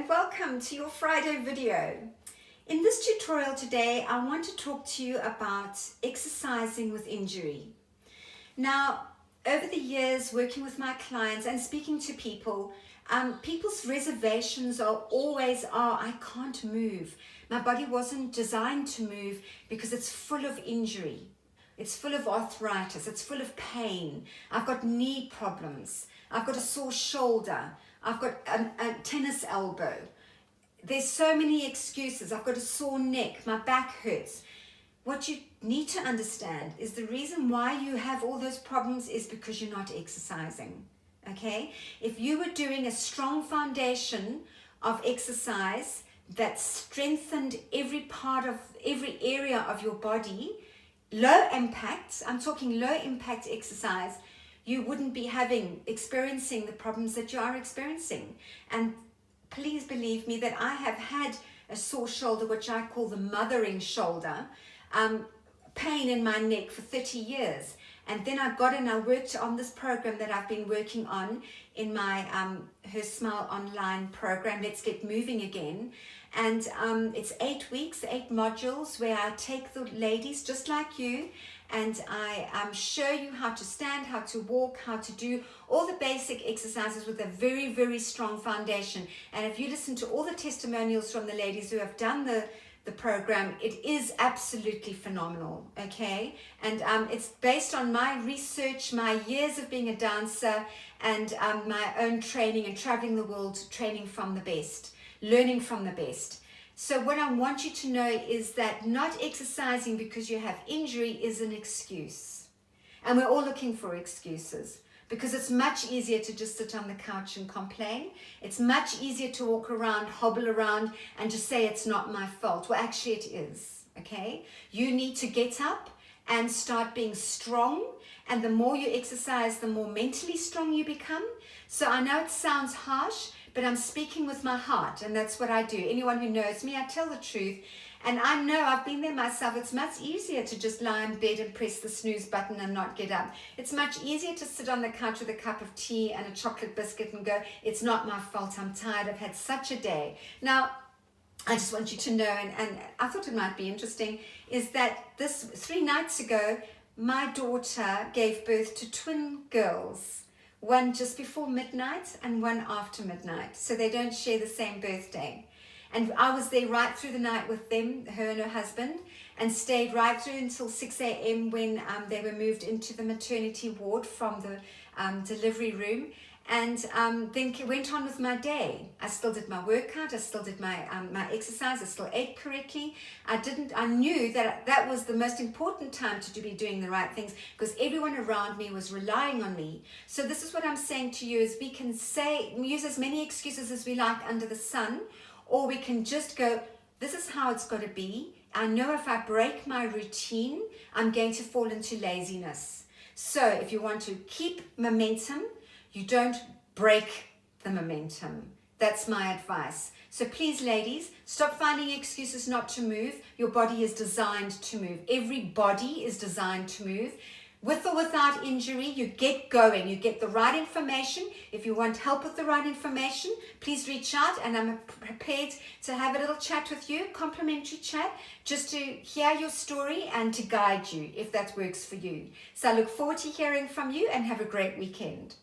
and welcome to your Friday video. In this tutorial today, I want to talk to you about exercising with injury. Now, over the years working with my clients and speaking to people, people's reservations are always, I can't move. My body wasn't designed to move because it's full of injury. It's full of arthritis, it's full of pain. I've got knee problems, I've got a sore shoulder, I've got a tennis elbow. There's so many excuses. I've got a sore neck, my back hurts. What you need to understand is the reason why you have all those problems is because you're not exercising, okay? If you were doing a strong foundation of exercise that strengthened every area of your body, low impact, I'm talking low impact exercise, you wouldn't be experiencing the problems that you are experiencing. And please believe me that I have had a sore shoulder, which I call the mothering shoulder, pain in my neck for 30 years. And then I worked on this program that I've been working on in my Her Smile online program, Let's Get Moving Again. And it's 8 weeks, 8 modules where I take the ladies just like you and I show you how to stand, how to walk, how to do all the basic exercises with a very, very strong foundation. And if you listen to all the testimonials from the ladies who have done the program, it is absolutely phenomenal, okay? And it's based on my research, my years of being a dancer, and my own training and traveling the world, training from the best, learning from the best. So what I want you to know is that not exercising because you have injury is an excuse. And we're all looking for excuses because it's much easier to just sit on the couch and complain. It's much easier to walk around, hobble around, and just say it's not my fault. Well, actually it is, okay? You need to get up and start being strong. And the more you exercise, the more mentally strong you become. So I know it sounds harsh, but I'm speaking with my heart, and that's what I do. Anyone who knows me, I tell the truth. And I know, I've been there myself, it's much easier to just lie in bed and press the snooze button and not get up. It's much easier to sit on the couch with a cup of tea and a chocolate biscuit and go, it's not my fault, I'm tired, I've had such a day. Now, I just want you to know, and I thought it might be interesting, is that 3 nights ago, my daughter gave birth to twin girls. One just before midnight and one after midnight. So they don't share the same birthday. And I was there right through the night with them, her and her husband, and stayed right through until 6 a.m. when they were moved into the maternity ward from the delivery room. And then went on with my day. I still did my workout, I still did my exercise, I still ate correctly. I knew that was the most important time to be doing the right things because everyone around me was relying on me. So this is what I'm saying to you is we can use as many excuses as we like under the sun, or we can just go, this is how it's got to be. I know if I break my routine, I'm going to fall into laziness. So if you want to keep momentum, you don't break the momentum. That's my advice. So please, ladies, stop finding excuses not to move. Your body is designed to move. Every body is designed to move. With or without injury, you get going. You get the right information. If you want help with the right information, please reach out and I'm prepared to have a little chat with you, complimentary chat, just to hear your story and to guide you if that works for you. So I look forward to hearing from you and have a great weekend.